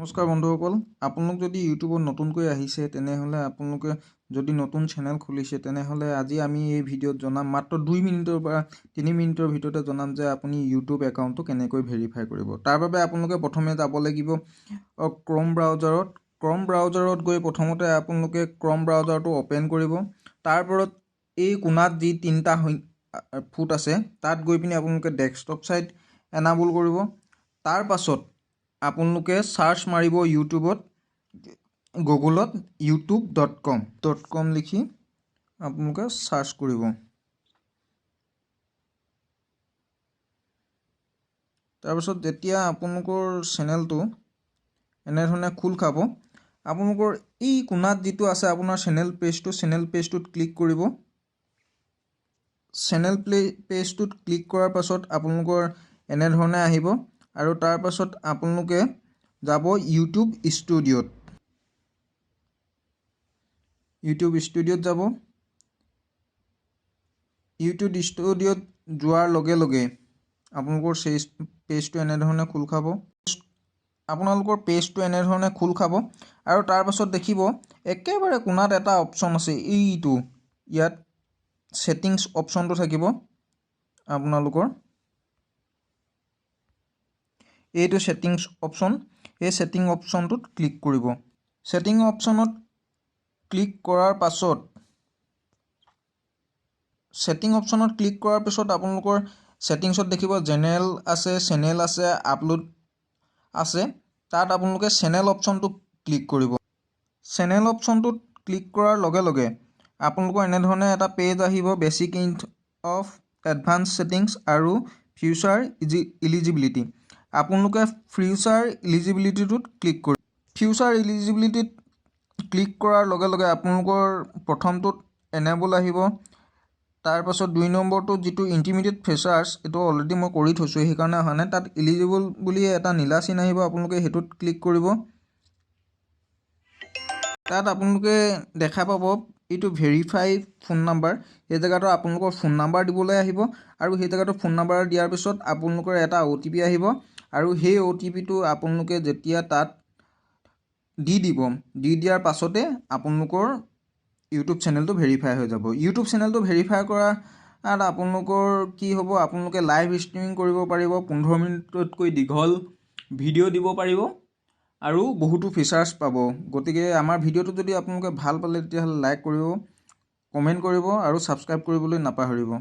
নমস্কাৰ বন্ধুসকল, আপোনালোক যদি ইউটিউবত নতুনকৈ আহিছে তেনেহ'লে আপোনালোকে যদি নতুন চেনেল খুলিছে তেনেহ'লে আজি আমি এই ভিডিঅ'ত জনাম মাত্ৰ 2 মিনিটৰ পৰা 3 মিনিটৰ ভিতৰতে জনাম যে আপুনি ইউটিউব একাউণ্টটো কেনেকৈ ভেৰিফাই কৰিব। তাৰ বাবে আপোনালোকে প্ৰথমে যাব লাগিব ক্ৰম ব্ৰাউজাৰত গৈ প্ৰথমতে আপোনালোকে ক্ৰম ব্ৰাউজাৰটো অপেন কৰিব। তাৰ ওপৰত এই কোণাত যি 3টা ফুট আছে তাত গৈ পিনি আপোনালোকে ডেস্কটপ সাইট এনাবল কৰিব। তাৰ পাছত আপোনালোকে সাৰ্চ মাৰিব ইউটিউবত গুগলত youtube.com লিখি আপোনালোকে সাৰ্চ কৰিব। তাৰপিছত যেতিয়া আপোনালোকৰ চেনেলটো এনেধৰণে খোল খাব, আপোনালোকৰ এই কোণাত যিটো আছে আপোনাৰ চেনেল পেজটোত ক্লিক কৰিব। চেনেল পেজটোত ক্লিক কৰাৰ পাছত আপোনালোকৰ এনেধৰণে আহিব আৰু তাৰ পাছত আপোনালোকে যাব ইউটিউব ষ্টুডিঅ'ত যাব। ইউটিউব ষ্টুডিঅ'ত যোৱাৰ লগে লগে আপোনালোকৰ পেজটো এনেধৰণে খোল খাব। আৰু তাৰ পাছত দেখিব একেবাৰে কোণাত এটা অপশ্যন আছে, এইটো ইয়াত সেটিংছ অপশ্যনটো থাকিব। আপোনালোকৰ এইটো সেটিংছ অপশ্যন, এই সেটিং অপশ্যনটোত ক্লিক কৰিব। সেটিং অপশ্যনত ক্লিক কৰাৰ পাছত আপোনালোকৰ সেটিংছত দেখিব জেনেৰেল আছে, চেনেল আছে, আপলোড আছে। তাত আপোনালোকে চেনেল অপশ্যনটো ক্লিক কৰিব। চেনেল অপশ্যনটোত ক্লিক কৰাৰ লগে লগে আপোনালোকৰ এনেধৰণে এটা পেজ আহিব, বেছিক অফ এডভান্স সেটিংছ আৰু ফিউচাৰ ইলিজিবিলিটি। আপোনালোকে ফিউচাৰ ইলিজিবিলিটিটোত ক্লিক কৰিব। ফিউচাৰ ইলিজিবিলিটিত ক্লিক কৰাৰ লগে লগে আপোনালোকৰ প্ৰথমটোত এনেবল আহিব। তাৰ পাছত 2 নম্বৰটো যিটো ইণ্টিমিডিয়েট ফিচাৰ্ছ, এইটো অলৰেডি মই কৰি থৈছোঁ সেইকাৰণে অহা নাই। তাত ইলিজিবল বুলি এটা নীলা চিন আহিব, আপোনালোকে সেইটোত ক্লিক কৰিব। তাত আপোনালোকে দেখা পাব এইটো ভেৰিফাই ফোন নাম্বাৰ, সেই জেগাটো আপোনালোকৰ ফোন নাম্বাৰ দিবলৈ আহিব আৰু সেই জেগাটো ফোন নাম্বাৰ দিয়াৰ পিছত আপোনালোকৰ এটা OTP আহিব আৰু সেই OTPটো আপোনালোকে যেতিয়া তাত দি দিয়াৰ পাছতে আপোনালোকৰ ইউটিউব চেনেলটো ভেৰিফাই হৈ যাব। ইউটিউব চেনেলটো ভেৰিফাই কৰাত আপোনালোকৰ কি হ'ব, আপোনালোকে লাইভ ষ্ট্ৰীমিং কৰিব পাৰিব, 15 মিনিটতকৈ দীঘল ভিডিঅ' দিব পাৰিব আৰু বহুতো ফিচাৰ্ছ পাব। গতিকে আমাৰ ভিডিঅ'টো যদি আপোনালোকে ভাল পালে তেতিয়াহ'লে লাইক কৰিব, কমেণ্ট কৰিব আৰু ছাবস্ক্ৰাইব কৰিবলৈ নাপাহৰিব।